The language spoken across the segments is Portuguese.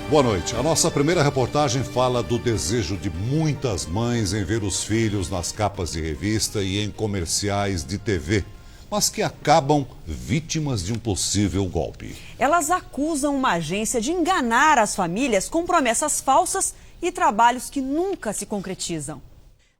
Boa noite. A nossa primeira reportagem fala do desejo de muitas mães em ver os filhos nas capas de revista e em comerciais de TV, mas que acabam vítimas de um possível golpe. Elas acusam uma agência de enganar as famílias com promessas falsas e trabalhos que nunca se concretizam.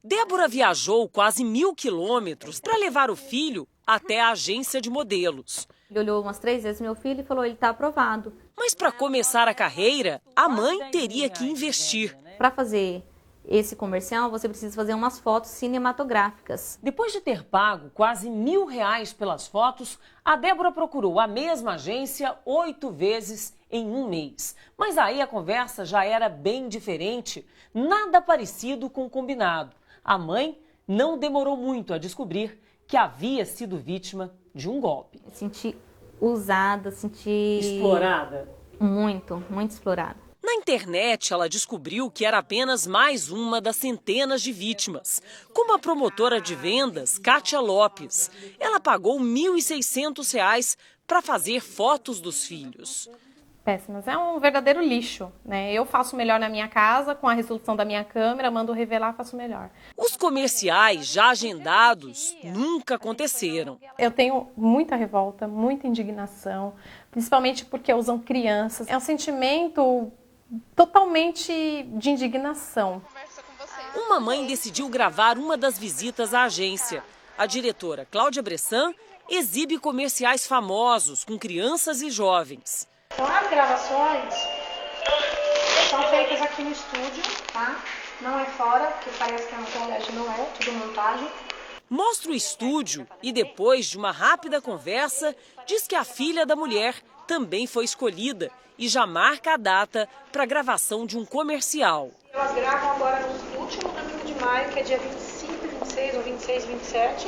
Débora viajou quase 1.000 quilômetros para levar o filho até a agência de modelos. Ele olhou umas 3 vezes meu filho e falou, ele está aprovado. Mas para começar a carreira, a mãe teria que investir. Para fazer esse comercial, você precisa fazer umas fotos cinematográficas. Depois de ter pago quase R$1.000 pelas fotos, a Débora procurou a mesma agência 8 vezes em um mês. Mas aí a conversa já era bem diferente, nada parecido com o combinado. A mãe não demorou muito a descobrir que havia sido vítima de um golpe. Eu senti usada, senti... Explorada? Muito explorada. Na internet, ela descobriu que era apenas mais uma das centenas de vítimas. Como a promotora de vendas, Kátia Lopes. Ela pagou R$1.600 para fazer fotos dos filhos. Péssimas. É um verdadeiro lixo, né? Eu faço melhor na minha casa, com a resolução da minha câmera, mando revelar, faço melhor. Os comerciais já agendados nunca aconteceram. Eu tenho muita revolta, muita indignação, principalmente porque usam crianças. É um sentimento totalmente de indignação. Uma mãe decidiu gravar uma das visitas à agência. A diretora Cláudia Bressan exibe comerciais famosos com crianças e jovens. Então, as gravações são feitas aqui no estúdio, tá? Não é fora, porque parece que é um colégio, não é, tudo montagem. Mostra o estúdio e depois de uma rápida conversa, diz que a filha da mulher também foi escolhida e já marca a data para a gravação de um comercial. Elas gravam agora no último domingo de maio, que é dia 25, 26 ou 26, 27.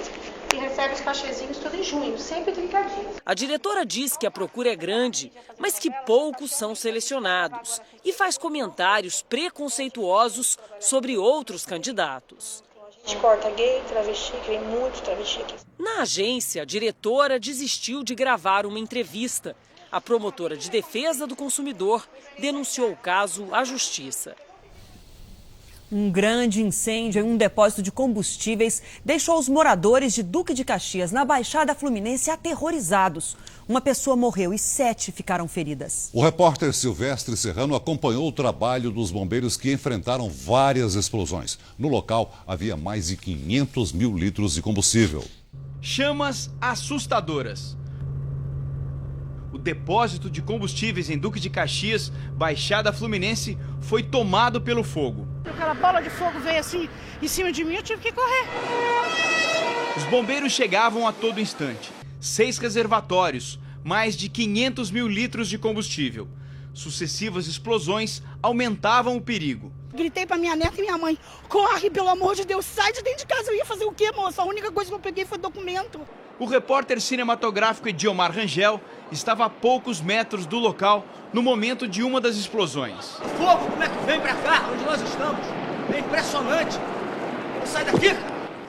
E recebe os cachezinhos tudo em junho, sempre 30 dias. A diretora diz que a procura é grande, mas que poucos são selecionados e faz comentários preconceituosos sobre outros candidatos. A gente corta gay, travesti, que vem muito travesti aqui. Na agência, a diretora desistiu de gravar uma entrevista. A promotora de defesa do consumidor denunciou o caso à justiça. Um grande incêndio em um depósito de combustíveis deixou os moradores de Duque de Caxias, na Baixada Fluminense, aterrorizados. Uma pessoa morreu e 7 ficaram feridas. O repórter Silvestre Serrano acompanhou o trabalho dos bombeiros que enfrentaram várias explosões. No local, havia mais de 500 mil litros de combustível. Chamas assustadoras. O depósito de combustíveis em Duque de Caxias, Baixada Fluminense, foi tomado pelo fogo. Aquela bola de fogo veio assim em cima de mim, eu tive que correr. Os bombeiros chegavam a todo instante. 6 reservatórios, mais de 500 mil litros de combustível. Sucessivas explosões aumentavam o perigo. Gritei pra minha neta e minha mãe, corre, pelo amor de Deus, sai de dentro de casa. Eu ia fazer o quê, moça? A única coisa que eu peguei foi documento. O repórter cinematográfico Ediomar Rangel estava a poucos metros do local no momento de uma das explosões. Fogo, como é que vem pra cá, onde nós estamos? É impressionante. Sai daqui!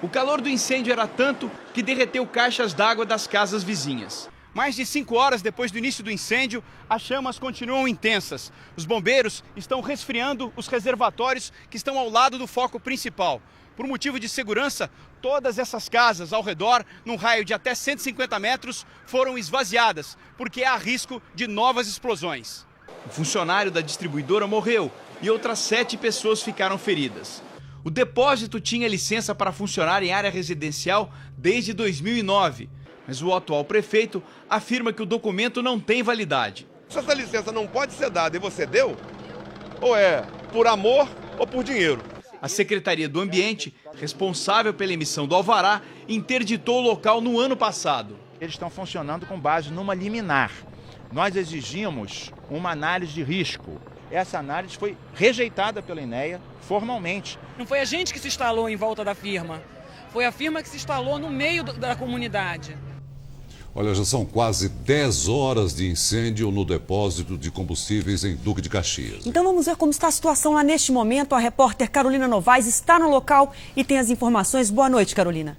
O calor do incêndio era tanto que derreteu caixas d'água das casas vizinhas. Mais de 5 horas depois do início do incêndio, as chamas continuam intensas. Os bombeiros estão resfriando os reservatórios que estão ao lado do foco principal. Por motivo de segurança, todas essas casas ao redor, num raio de até 150 metros, foram esvaziadas, porque há risco de novas explosões. O funcionário da distribuidora morreu e outras 7 pessoas ficaram feridas. O depósito tinha licença para funcionar em área residencial desde 2009, mas o atual prefeito afirma que o documento não tem validade. Se essa licença não pode ser dada e você deu, ou é por amor ou por dinheiro. A Secretaria do Ambiente, responsável pela emissão do alvará, interditou o local no ano passado. Eles estão funcionando com base numa liminar. Nós exigimos uma análise de risco. Essa análise foi rejeitada pela INEA formalmente. Não foi a gente que se instalou em volta da firma, foi a firma que se instalou no meio da comunidade. Olha, já são quase 10 horas de incêndio no depósito de combustíveis em Duque de Caxias. Então vamos ver como está a situação lá neste momento. A repórter Carolina Novaes está no local e tem as informações. Boa noite, Carolina.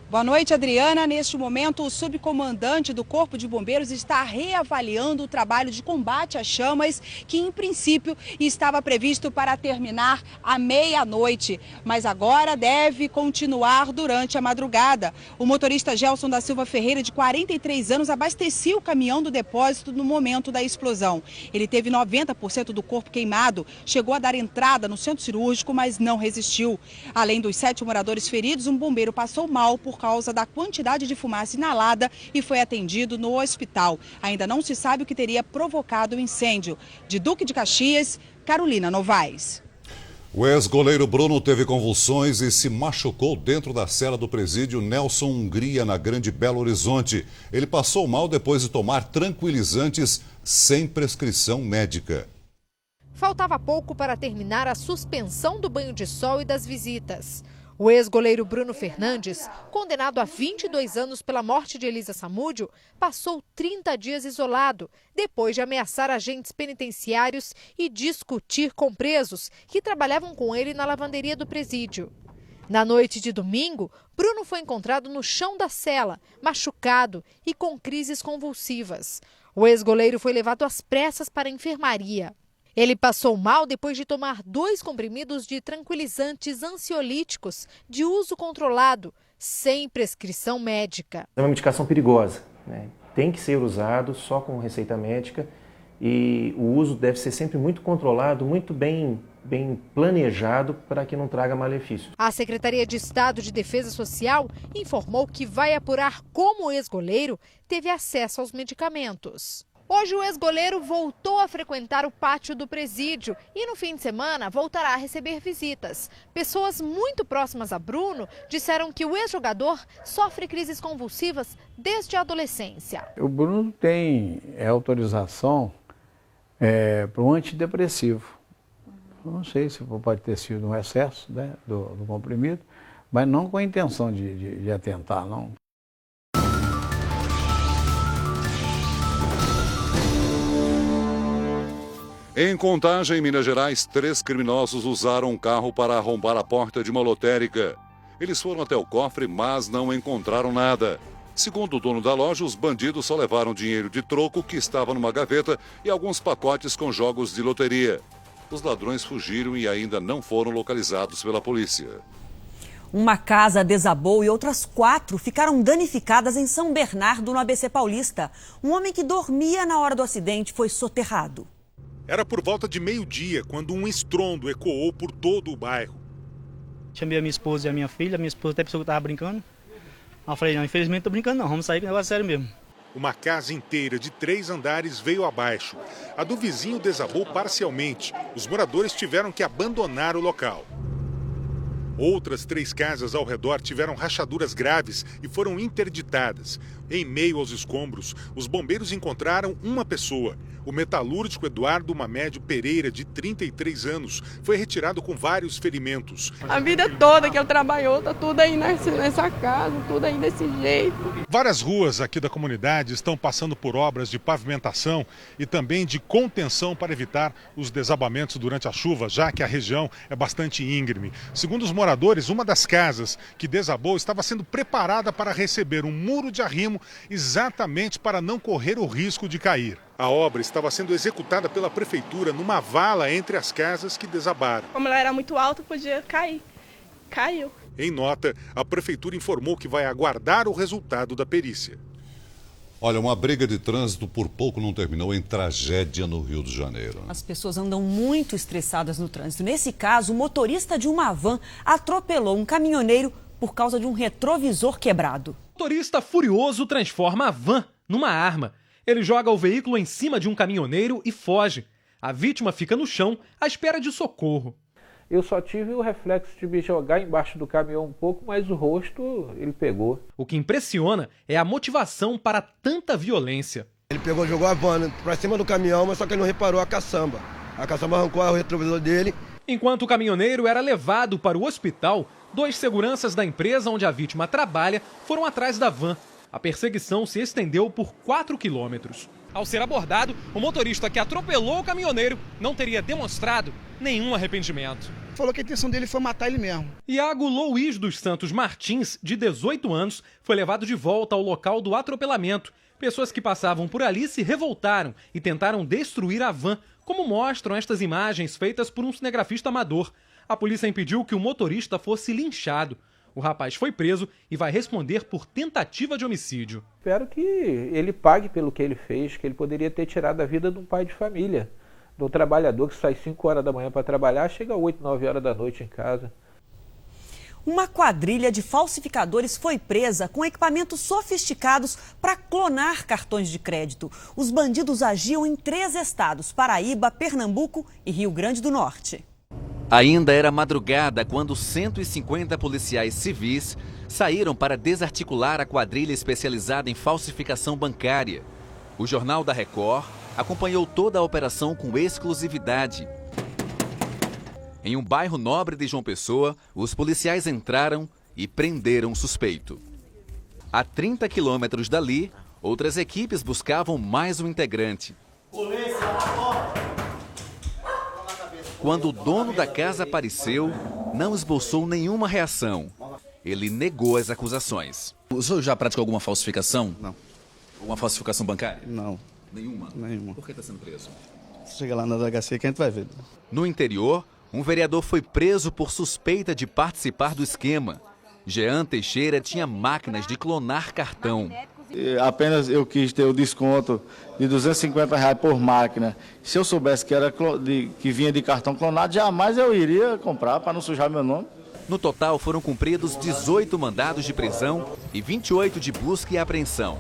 Boa noite, Adriana. Neste momento, o subcomandante do Corpo de Bombeiros está reavaliando o trabalho de combate às chamas, que em princípio estava previsto para terminar à meia-noite, mas agora deve continuar durante a madrugada. O motorista Gelson da Silva Ferreira, de 43 anos, abastecia o caminhão do depósito no momento da explosão. Ele teve 90% do corpo queimado, chegou a dar entrada no centro cirúrgico, mas não resistiu. Além dos 7 moradores feridos, um bombeiro passou mal por causa da quantidade de fumaça inalada e foi atendido no hospital. Ainda não se sabe o que teria provocado o incêndio. De Duque de Caxias, Carolina Novaes. O ex-goleiro Bruno teve convulsões e se machucou dentro da cela do presídio Nelson Hungria, na Grande Belo Horizonte. Ele passou mal depois de tomar tranquilizantes sem prescrição médica. Faltava pouco para terminar a suspensão do banho de sol e das visitas. O ex-goleiro Bruno Fernandes, condenado a 22 anos pela morte de Elisa Samúdio, passou 30 dias isolado, depois de ameaçar agentes penitenciários e discutir com presos que trabalhavam com ele na lavanderia do presídio. Na noite de domingo, Bruno foi encontrado no chão da cela, machucado e com crises convulsivas. O ex-goleiro foi levado às pressas para a enfermaria. Ele passou mal depois de tomar 2 comprimidos de tranquilizantes ansiolíticos de uso controlado, sem prescrição médica. É uma medicação perigosa, né? Tem que ser usado só com receita médica e o uso deve ser sempre muito controlado, muito bem planejado para que não traga malefícios. A Secretaria de Estado de Defesa Social informou que vai apurar como o ex-goleiro teve acesso aos medicamentos. Hoje o ex-goleiro voltou a frequentar o pátio do presídio e no fim de semana voltará a receber visitas. Pessoas muito próximas a Bruno disseram que o ex-jogador sofre crises convulsivas desde a adolescência. O Bruno tem autorização para um antidepressivo. Não sei se pode ter sido um excesso, né, do comprimido, mas não com a intenção de atentar, não. Em Contagem, em Minas Gerais, 3 criminosos usaram um carro para arrombar a porta de uma lotérica. Eles foram até o cofre, mas não encontraram nada. Segundo o dono da loja, os bandidos só levaram dinheiro de troco que estava numa gaveta e alguns pacotes com jogos de loteria. Os ladrões fugiram e ainda não foram localizados pela polícia. Uma casa desabou e outras 4 ficaram danificadas em São Bernardo, no ABC Paulista. Um homem que dormia na hora do acidente foi soterrado. Era por volta de meio-dia, quando um estrondo ecoou por todo o bairro. Chamei a minha esposa e a minha filha. Minha esposa até pensou que eu estava brincando. Aí eu falei, não, infelizmente não estou brincando não, vamos sair com o negócio sério mesmo. Uma casa inteira de 3 andares veio abaixo. A do vizinho desabou parcialmente. Os moradores tiveram que abandonar o local. Outras 3 casas ao redor tiveram rachaduras graves e foram interditadas. Em meio aos escombros, os bombeiros encontraram uma pessoa. O metalúrgico Eduardo Mamédio Pereira, de 33 anos, foi retirado com vários ferimentos. A vida toda que ele trabalhou, tá tudo aí nessa casa, tudo aí desse jeito. Várias ruas aqui da comunidade estão passando por obras de pavimentação e também de contenção para evitar os desabamentos durante a chuva, já que a região é bastante íngreme. Segundo os moradores, uma das casas que desabou estava sendo preparada para receber um muro de arrimo exatamente para não correr o risco de cair. A obra estava sendo executada pela prefeitura numa vala entre as casas que desabaram. Como ela era muito alta, podia cair. Caiu. Em nota, a prefeitura informou que vai aguardar o resultado da perícia. Olha, uma briga de trânsito por pouco não terminou em tragédia no Rio de Janeiro. As pessoas andam muito estressadas no trânsito. Nesse caso, o motorista de uma van atropelou um caminhoneiro por causa de um retrovisor quebrado. O motorista furioso transforma a van numa arma. Ele joga o veículo em cima de um caminhoneiro e foge. A vítima fica no chão à espera de socorro. Eu só tive o reflexo de me jogar embaixo do caminhão um pouco, mas o rosto ele pegou. O que impressiona é a motivação para tanta violência. Ele pegou, jogou a van para cima do caminhão, mas só que ele não reparou a caçamba. A caçamba arrancou o retrovisor dele. Enquanto o caminhoneiro era levado para o hospital, 2 seguranças da empresa onde a vítima trabalha foram atrás da van. A perseguição se estendeu por 4 quilômetros. Ao ser abordado, o motorista que atropelou o caminhoneiro não teria demonstrado nenhum arrependimento. Falou que a intenção dele foi matar ele mesmo. Iago Luiz dos Santos Martins, de 18 anos, foi levado de volta ao local do atropelamento. Pessoas que passavam por ali se revoltaram e tentaram destruir a van, como mostram estas imagens feitas por um cinegrafista amador. A polícia impediu que o motorista fosse linchado. O rapaz foi preso e vai responder por tentativa de homicídio. Espero que ele pague pelo que ele fez, que ele poderia ter tirado a vida de um pai de família, de um trabalhador que sai 5 horas da manhã para trabalhar, chega 8, 9 horas da noite em casa. Uma quadrilha de falsificadores foi presa com equipamentos sofisticados para clonar cartões de crédito. Os bandidos agiam em 3 estados: Paraíba, Pernambuco e Rio Grande do Norte. Ainda era madrugada quando 150 policiais civis saíram para desarticular a quadrilha especializada em falsificação bancária. O Jornal da Record acompanhou toda a operação com exclusividade. Em um bairro nobre de João Pessoa, os policiais entraram e prenderam o suspeito. A 30 quilômetros dali, outras equipes buscavam mais um integrante. Quando o dono da casa apareceu, não esboçou nenhuma reação. Ele negou as acusações. O senhor já praticou alguma falsificação? Não. Uma falsificação bancária? Não. Nenhuma? Nenhuma. Por que está sendo preso? Chega lá na delegacia que a gente vai ver. No interior, um vereador foi preso por suspeita de participar do esquema. Jean Teixeira tinha máquinas de clonar cartão. Apenas eu quis ter o desconto de R$250 por máquina. Se eu soubesse que vinha de cartão clonado, jamais eu iria comprar para não sujar meu nome. No total foram cumpridos 18 mandados de prisão e 28 de busca e apreensão.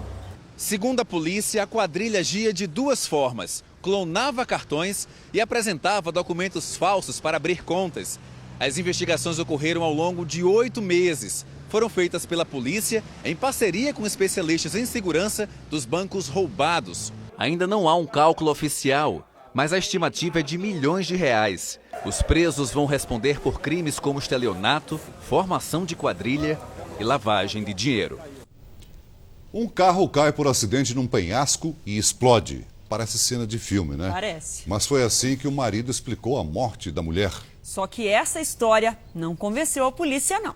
Segundo a polícia, a quadrilha agia de 2 formas: clonava cartões e apresentava documentos falsos para abrir contas. As investigações ocorreram ao longo de 8 meses. Foram feitas pela polícia em parceria com especialistas em segurança dos bancos roubados. Ainda não há um cálculo oficial, mas a estimativa é de milhões de reais. Os presos vão responder por crimes como estelionato, formação de quadrilha e lavagem de dinheiro. Um carro cai por acidente num penhasco e explode. Parece cena de filme, né? Parece. Mas foi assim que o marido explicou a morte da mulher. Só que essa história não convenceu a polícia, não.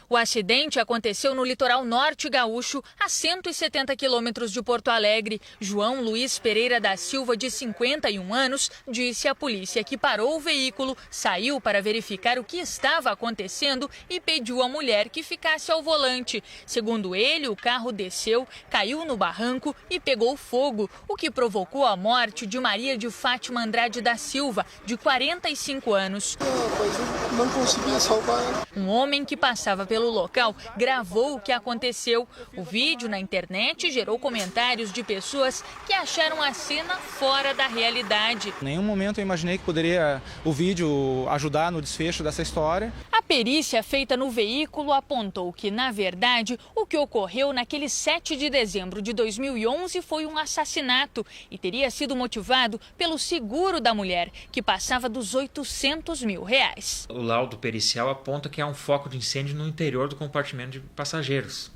O acidente aconteceu no litoral norte gaúcho, a 170 quilômetros de Porto Alegre. João Luiz Pereira da Silva, de 51 anos, disse à polícia que parou o veículo, saiu para verificar o que estava acontecendo e pediu à mulher que ficasse ao volante. Segundo ele, o carro desceu, caiu no barranco e pegou fogo, o que provocou a morte de Maria de Fátima Andrade da Silva, de 45 anos. Não conseguia salvar ela. Um homem que passava pelo local gravou o que aconteceu. O vídeo na internet gerou comentários de pessoas que acharam a cena fora da realidade. Em nenhum momento eu imaginei que poderia o vídeo ajudar no desfecho dessa história. A perícia feita no veículo apontou que, na verdade, o que ocorreu naquele 7 de dezembro de 2011 foi um assassinato e teria sido motivado pelo seguro da mulher, que passava dos R$800 mil. O laudo pericial aponta que há um foco de incêndio no interior do compartimento de passageiros.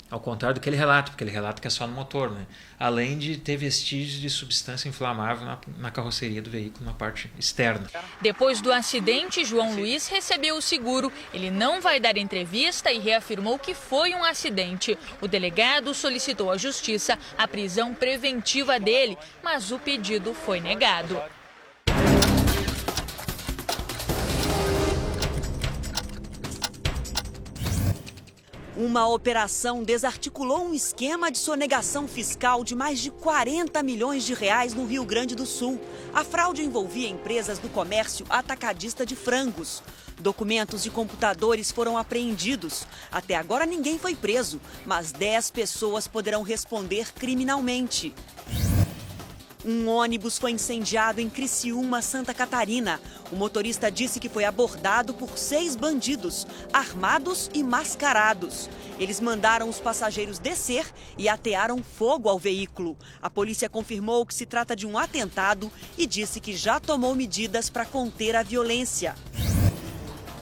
Ao contrário do que ele relata, porque ele relata que é só no motor, né? Além de ter vestígios de substância inflamável na carroceria do veículo, na parte externa. Depois do acidente, João Luiz recebeu o seguro. Ele não vai dar entrevista e reafirmou que foi um acidente. O delegado solicitou à justiça a prisão preventiva dele, mas o pedido foi negado. Uma operação desarticulou um esquema de sonegação fiscal de mais de 40 milhões de reais no Rio Grande do Sul. A fraude envolvia empresas do comércio atacadista de frangos. Documentos e computadores foram apreendidos. Até agora ninguém foi preso, mas 10 pessoas poderão responder criminalmente. Um ônibus foi incendiado em Criciúma, Santa Catarina. O motorista disse que foi abordado por 6 bandidos, armados e mascarados. Eles mandaram os passageiros descer e atearam fogo ao veículo. A polícia confirmou que se trata de um atentado e disse que já tomou medidas para conter a violência.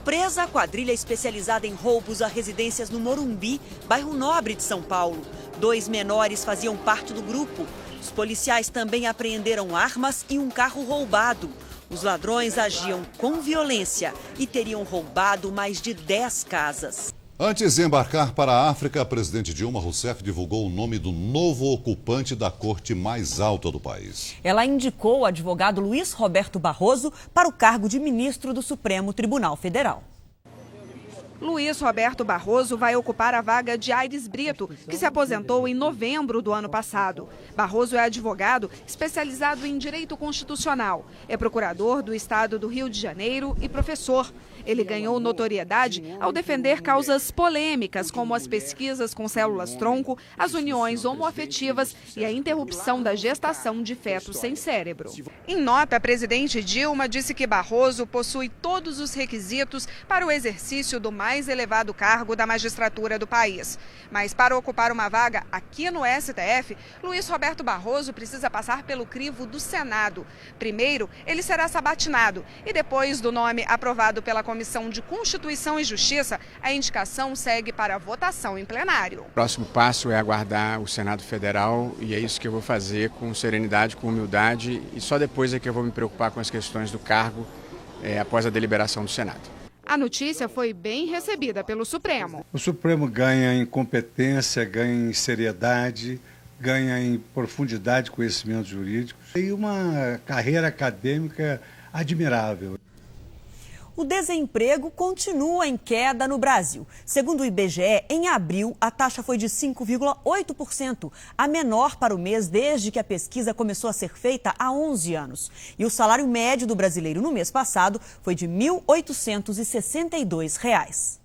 Presa a quadrilha especializada em roubos a residências no Morumbi, bairro nobre de São Paulo. 2 menores faziam parte do grupo. Os policiais também apreenderam armas e um carro roubado. Os ladrões agiam com violência e teriam roubado mais de 10 casas. Antes de embarcar para a África, a presidente Dilma Rousseff divulgou o nome do novo ocupante da corte mais alta do país. Ela indicou o advogado Luiz Roberto Barroso para o cargo de ministro do Supremo Tribunal Federal. Luiz Roberto Barroso vai ocupar a vaga de Aires Brito, que se aposentou em novembro do ano passado. Barroso é advogado especializado em direito constitucional. É procurador do estado do Rio de Janeiro e professor. Ele ganhou notoriedade ao defender causas polêmicas, como as pesquisas com células-tronco, as uniões homoafetivas e a interrupção da gestação de fetos sem cérebro. Em nota, a presidente Dilma disse que Barroso possui todos os requisitos para o exercício do mais elevado cargo da magistratura do país. Mas para ocupar uma vaga aqui no STF, Luiz Roberto Barroso precisa passar pelo crivo do Senado. Primeiro, ele será sabatinado e depois do nome aprovado pela Comissão de Constituição e Justiça, a indicação segue para a votação em plenário. O próximo passo é aguardar o Senado Federal e é isso que eu vou fazer com serenidade, com humildade e só depois é que eu vou me preocupar com as questões do cargo após a deliberação do Senado. A notícia foi bem recebida pelo Supremo. O Supremo ganha em competência, ganha em seriedade, ganha em profundidade de conhecimentos jurídicos e uma carreira acadêmica admirável. O desemprego continua em queda no Brasil. Segundo o IBGE, em abril, a taxa foi de 5,8%, a menor para o mês desde que a pesquisa começou a ser feita há 11 anos. E o salário médio do brasileiro no mês passado foi de R$ 1.862.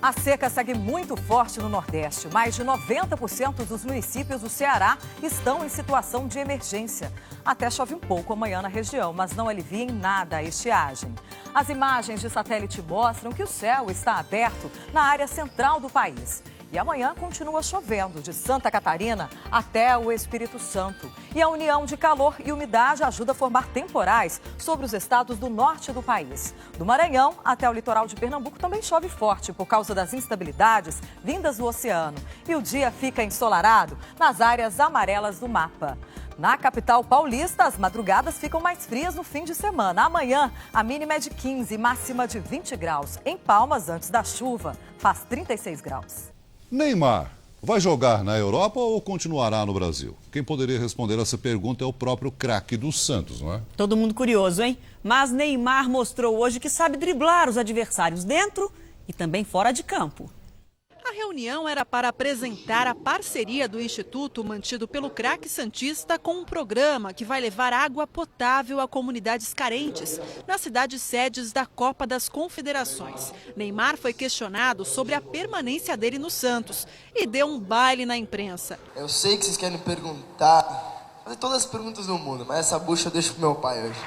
A seca segue muito forte no Nordeste. Mais de 90% dos municípios do Ceará estão em situação de emergência. Até chove um pouco amanhã na região, mas não alivia em nada a estiagem. As imagens de satélite mostram que o céu está aberto na área central do país. E amanhã continua chovendo de Santa Catarina até o Espírito Santo. E a união de calor e umidade ajuda a formar temporais sobre os estados do norte do país. Do Maranhão até o litoral de Pernambuco também chove forte por causa das instabilidades vindas do oceano. E o dia fica ensolarado nas áreas amarelas do mapa. Na capital paulista, as madrugadas ficam mais frias no fim de semana. Amanhã, a mínima é de 15 e máxima de 20 graus. Em Palmas, antes da chuva, faz 36 graus. Neymar vai jogar na Europa ou continuará no Brasil? Quem poderia responder essa pergunta é o próprio craque do Santos, não é? Todo mundo curioso, hein? Mas Neymar mostrou hoje que sabe driblar os adversários dentro e também fora de campo. A reunião era para apresentar a parceria do Instituto mantido pelo craque santista com um programa que vai levar água potável a comunidades carentes nas cidades sedes da Copa das Confederações. Neymar foi questionado sobre a permanência dele no Santos e deu um baile na imprensa. Eu sei que vocês querem perguntar, fazer todas as perguntas do mundo, mas essa bucha eu deixo pro meu pai hoje.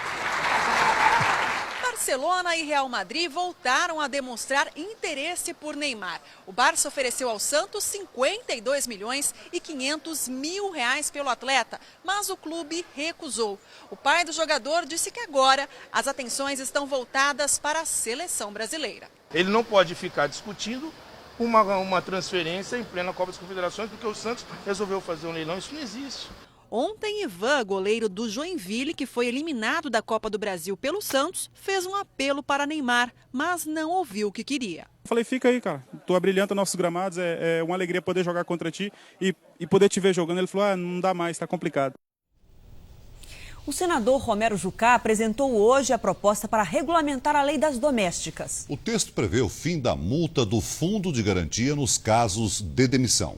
Barcelona e Real Madrid voltaram a demonstrar interesse por Neymar. O Barça ofereceu ao Santos 52 milhões e 500 mil reais pelo atleta, mas o clube recusou. O pai do jogador disse que agora as atenções estão voltadas para a seleção brasileira. Ele não pode ficar discutindo uma transferência em plena Copa das Confederações, porque o Santos resolveu fazer um leilão, isso não existe. Ontem, Ivan, goleiro do Joinville, que foi eliminado da Copa do Brasil pelo Santos, fez um apelo para Neymar, mas não ouviu o que queria. Eu falei, fica aí, cara. Tu abrilhanta nossos gramados, é uma alegria poder jogar contra ti e poder te ver jogando. Ele falou, não dá mais, tá complicado. O senador Romero Jucá apresentou hoje a proposta para regulamentar a lei das domésticas. O texto prevê o fim da multa do Fundo de Garantia nos casos de demissão.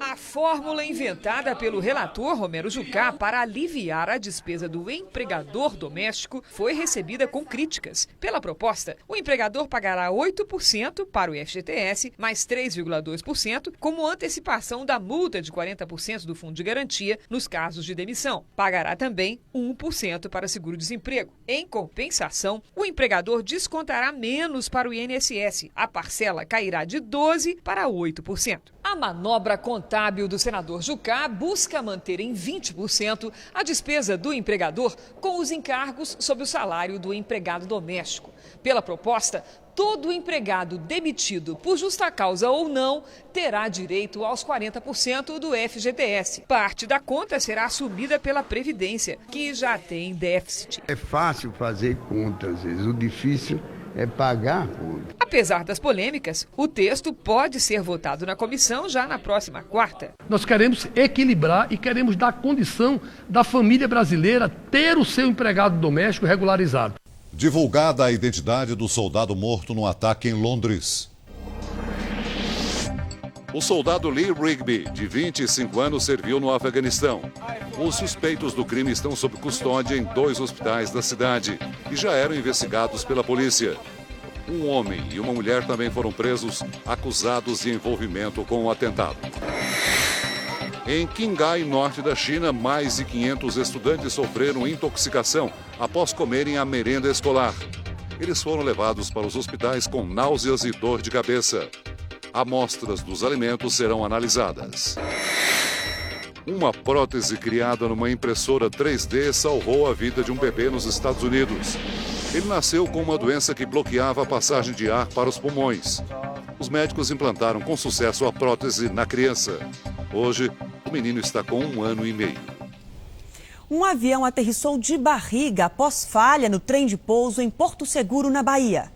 A fórmula inventada pelo relator Romero Jucá para aliviar a despesa do empregador doméstico foi recebida com críticas. Pela proposta, o empregador pagará 8% para o FGTS, mais 3,2% como antecipação da multa de 40% do Fundo de Garantia nos casos de demissão. Pagará também 1% para seguro-desemprego. Em compensação, o empregador descontará menos para o INSS. A parcela cairá de 12% para 8%. A manobra contada contábil do senador Jucá busca manter em 20% a despesa do empregador com os encargos sobre o salário do empregado doméstico. Pela proposta, todo empregado demitido por justa causa ou não terá direito aos 40% do FGTS. Parte da conta será assumida pela Previdência, que já tem déficit. É fácil fazer conta, às vezes. O difícil é pagar a conta. Apesar das polêmicas, o texto pode ser votado na comissão já na próxima quarta. Nós queremos equilibrar e queremos dar condição da família brasileira ter o seu empregado doméstico regularizado. Divulgada a identidade do soldado morto no ataque em Londres. O soldado Lee Rigby, de 25 anos, serviu no Afeganistão. Os suspeitos do crime estão sob custódia em 2 hospitais da cidade e já eram investigados pela polícia. Um homem e uma mulher também foram presos, acusados de envolvimento com o atentado. Em Qinghai, norte da China, mais de 500 estudantes sofreram intoxicação após comerem a merenda escolar. Eles foram levados para os hospitais com náuseas e dor de cabeça. Amostras dos alimentos serão analisadas. Uma prótese criada numa impressora 3D salvou a vida de um bebê nos Estados Unidos. Ele nasceu com uma doença que bloqueava a passagem de ar para os pulmões. Os médicos implantaram com sucesso a prótese na criança. Hoje, o menino está com 1 ano e meio. Um avião aterrissou de barriga após falha no trem de pouso em Porto Seguro, na Bahia.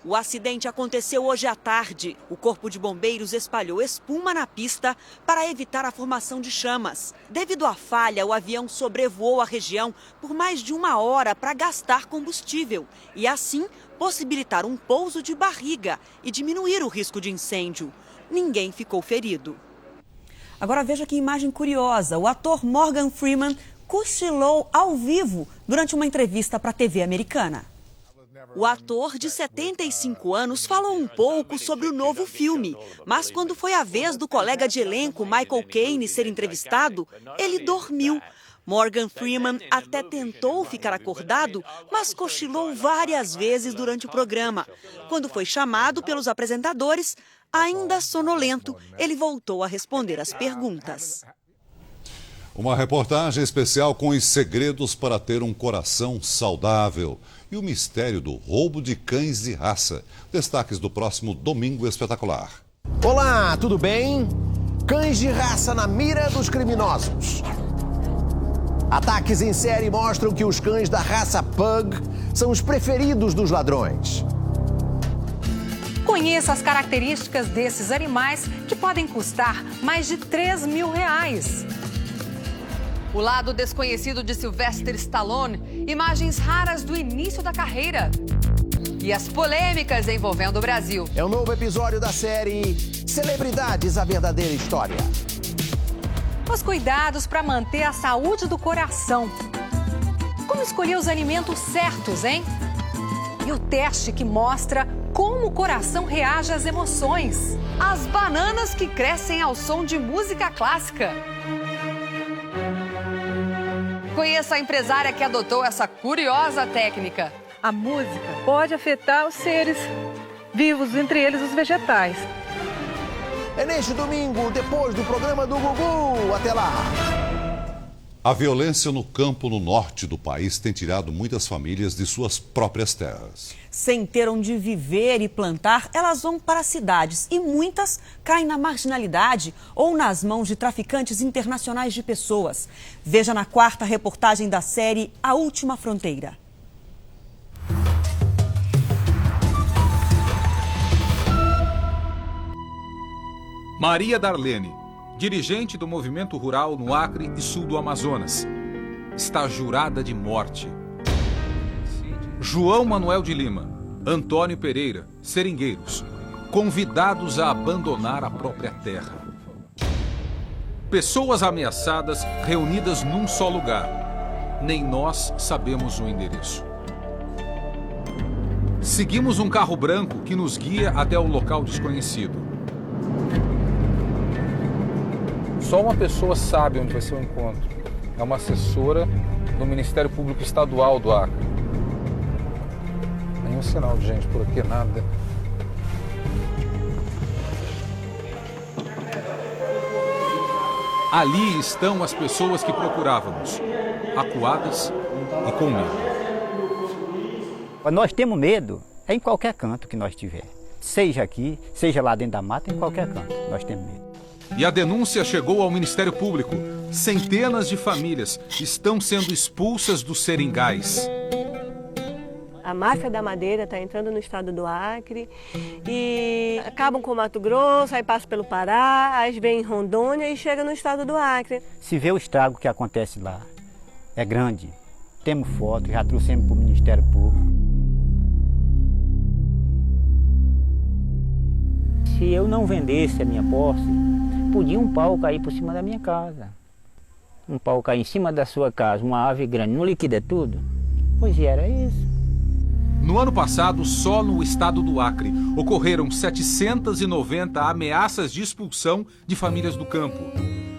O acidente aconteceu hoje à tarde. O Corpo de Bombeiros espalhou espuma na pista para evitar a formação de chamas. Devido à falha, o avião sobrevoou a região por mais de 1 hora para gastar combustível e, assim, possibilitar um pouso de barriga e diminuir o risco de incêndio. Ninguém ficou ferido. Agora veja que imagem curiosa. O ator Morgan Freeman cochilou ao vivo durante uma entrevista para a TV americana. O ator de 75 anos falou um pouco sobre o novo filme, mas quando foi a vez do colega de elenco Michael Caine ser entrevistado, ele dormiu. Morgan Freeman até tentou ficar acordado, mas cochilou várias vezes durante o programa. Quando foi chamado pelos apresentadores, ainda sonolento, ele voltou a responder às perguntas. Uma reportagem especial com os segredos para ter um coração saudável e o mistério do roubo de cães de raça. Destaques do próximo Domingo Espetacular. Olá, tudo bem? Cães de raça na mira dos criminosos. Ataques em série mostram que os cães da raça Pug são os preferidos dos ladrões. Conheça as características desses animais que podem custar mais de R$3 mil. O lado desconhecido de Sylvester Stallone, imagens raras do início da carreira. E as polêmicas envolvendo o Brasil. É um novo episódio da série Celebridades, a Verdadeira História. Os cuidados para manter a saúde do coração. Como escolher os alimentos certos, hein? E o teste que mostra como o coração reage às emoções. As bananas que crescem ao som de música clássica. Conheça a empresária que adotou essa curiosa técnica. A música pode afetar os seres vivos, entre eles os vegetais. É neste domingo, depois do programa do Gugu. Até lá! A violência no campo no norte do país tem tirado muitas famílias de suas próprias terras. Sem ter onde viver e plantar, elas vão para as cidades e muitas caem na marginalidade ou nas mãos de traficantes internacionais de pessoas. Veja na 4ª reportagem da série A Última Fronteira. Maria Darlene, dirigente do movimento rural no Acre e sul do Amazonas, está jurada de morte. João Manuel de Lima, Antônio Pereira, seringueiros, convidados a abandonar a própria terra. Pessoas ameaçadas reunidas num só lugar. Nem nós sabemos o endereço. Seguimos um carro branco que nos guia até o local desconhecido. Só uma pessoa sabe onde vai ser o encontro. É uma assessora do Ministério Público Estadual do Acre. Nenhum sinal de gente por aqui, nada. Ali estão as pessoas que procurávamos, acuadas e com medo. Nós temos medo em qualquer canto que nós tiver. Seja aqui, seja lá dentro da mata, em qualquer canto, nós temos medo. E a denúncia chegou ao Ministério Público. Centenas de famílias estão sendo expulsas dos seringais. A máfia da madeira está entrando no estado do Acre e acabam com o Mato Grosso, aí passa pelo Pará, aí vem em Rondônia e chega no estado do Acre. Se vê o estrago que acontece lá, é grande. Temos fotos, já trouxemos para o Ministério Público. Se eu não vendesse a minha posse, podia um pau cair por cima da minha casa. Um pau cair em cima da sua casa, uma ave grande, não liquida tudo? Pois era isso. No ano passado, só no estado do Acre, ocorreram 790 ameaças de expulsão de famílias do campo.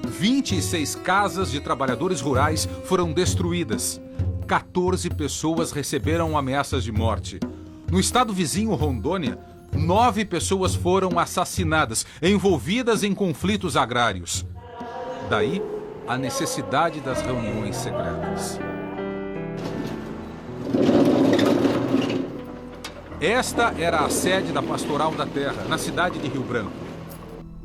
26 casas de trabalhadores rurais foram destruídas. 14 pessoas receberam ameaças de morte. No estado vizinho, Rondônia, 9 pessoas foram assassinadas, envolvidas em conflitos agrários. Daí, a necessidade das reuniões secretas. Esta era a sede da Pastoral da Terra, na cidade de Rio Branco.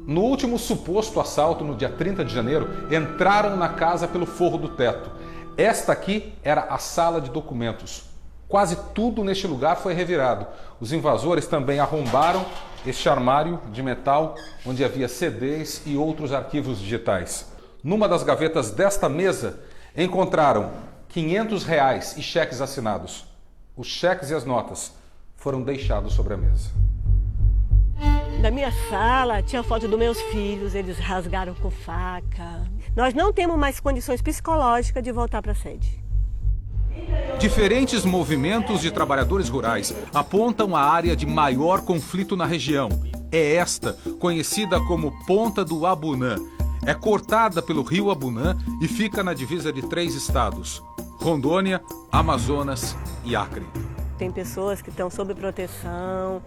No último suposto assalto, no dia 30 de janeiro, entraram na casa pelo forro do teto. Esta aqui era a sala de documentos. Quase tudo neste lugar foi revirado. Os invasores também arrombaram este armário de metal, onde havia CDs e outros arquivos digitais. Numa das gavetas desta mesa, encontraram R$500 e cheques assinados. Os cheques e as notas foram deixados sobre a mesa. Da minha sala tinha foto dos meus filhos, eles rasgaram com faca. Nós não temos mais condições psicológicas de voltar para a sede. Diferentes movimentos de trabalhadores rurais apontam a área de maior conflito na região. É esta, conhecida como Ponta do Abunã. É cortada pelo rio Abunã e fica na divisa de 3 estados: Rondônia, Amazonas e Acre. Tem pessoas que estão sob proteção,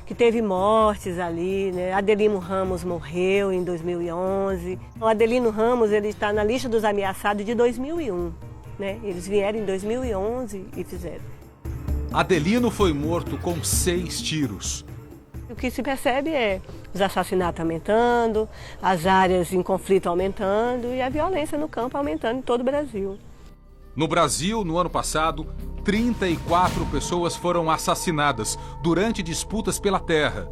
que teve mortes ali, né? Adelino Ramos morreu em 2011. O Adelino Ramos ele está na lista dos ameaçados de 2001. Né? Eles vieram em 2011 e fizeram. Adelino foi morto com 6 tiros. O que se percebe é os assassinatos aumentando, as áreas em conflito aumentando e a violência no campo aumentando em todo o Brasil. No Brasil, no ano passado, 34 pessoas foram assassinadas durante disputas pela terra.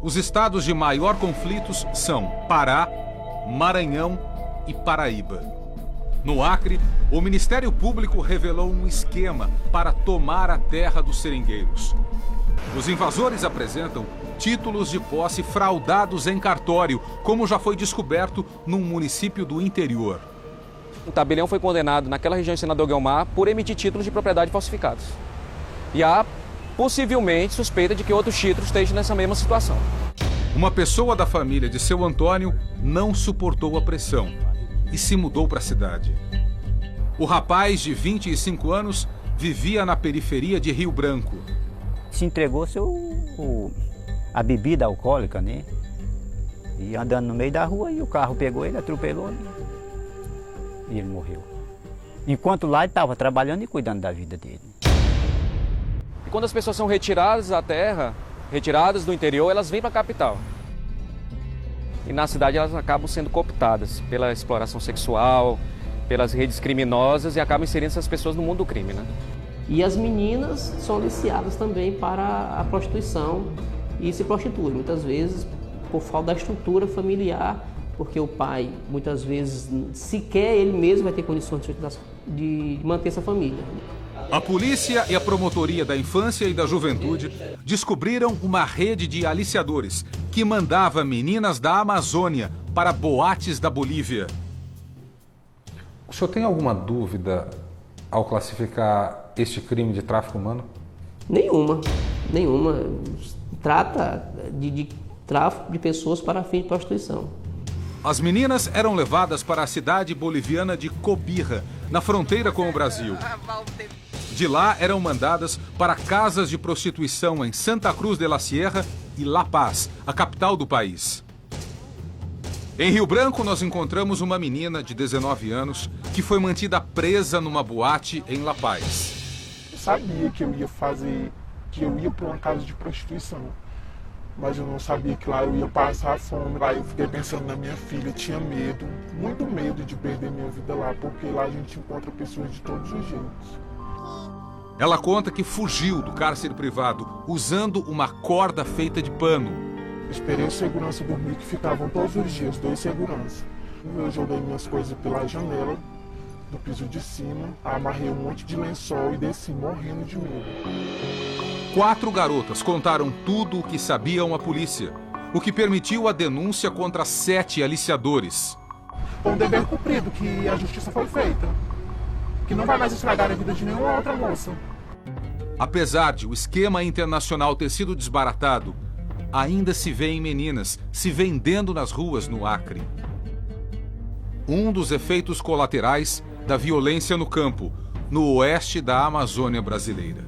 Os estados de maior conflitos são Pará, Maranhão e Paraíba. No Acre, o Ministério Público revelou um esquema para tomar a terra dos seringueiros. Os invasores apresentam títulos de posse fraudados em cartório, como já foi descoberto num município do interior. O tabelião foi condenado naquela região de Senador Guelmar por emitir títulos de propriedade falsificados. E há, possivelmente, suspeita de que outros títulos estejam nessa mesma situação. Uma pessoa da família de seu Antônio não suportou a pressão e se mudou para a cidade. O rapaz, de 25 anos, vivia na periferia de Rio Branco. Se entregou a bebida alcoólica, né? E andando no meio da rua, e o carro pegou ele, atropelou e ele morreu. Enquanto lá ele estava trabalhando e cuidando da vida dele. E quando as pessoas são retiradas da terra, retiradas do interior, elas vêm para a capital. E na cidade elas acabam sendo cooptadas pela exploração sexual, pelas redes criminosas e acabam inserindo essas pessoas no mundo do crime, né? E as meninas são aliciadas também para a prostituição e se prostituem, muitas vezes por falta da estrutura familiar, porque o pai, muitas vezes, sequer ele mesmo vai ter condições de manter essa família. A polícia e a Promotoria da Infância e da Juventude descobriram uma rede de aliciadores que mandava meninas da Amazônia para boates da Bolívia. O senhor tem alguma dúvida ao classificar este crime de tráfico humano? Nenhuma. Trata de tráfico de pessoas para fins de prostituição. As meninas eram levadas para a cidade boliviana de Cobija, na fronteira com o Brasil. De lá eram mandadas para casas de prostituição em Santa Cruz de la Sierra e La Paz, a capital do país. Em Rio Branco, nós encontramos uma menina de 19 anos que foi mantida presa numa boate em La Paz. Eu sabia que eu ia para uma casa de prostituição, mas eu não sabia que lá eu ia passar fome. Lá eu fiquei pensando na minha filha, tinha medo, muito medo de perder minha vida lá, porque lá a gente encontra pessoas de todos os jeitos. Ela conta que fugiu do cárcere privado usando uma corda feita de pano. Esperei os seguranças dormir, que ficavam todos os dias, 2 seguranças. Eu joguei minhas coisas pela janela do piso de cima, amarrei um monte de lençol e desci morrendo de medo. 4 garotas contaram tudo o que sabiam à polícia, o que permitiu a denúncia contra 7 aliciadores. Foi um dever cumprido, que a justiça foi feita, que não vai mais estragar a vida de nenhuma outra moça. Apesar de o esquema internacional ter sido desbaratado, ainda se vêem meninas se vendendo nas ruas no Acre. Um dos efeitos colaterais da violência no campo, no oeste da Amazônia brasileira.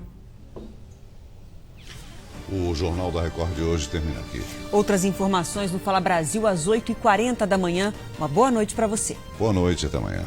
O Jornal da Record de hoje termina aqui. Outras informações no Fala Brasil às 8h40 da manhã. Uma boa noite para você. Boa noite, até amanhã.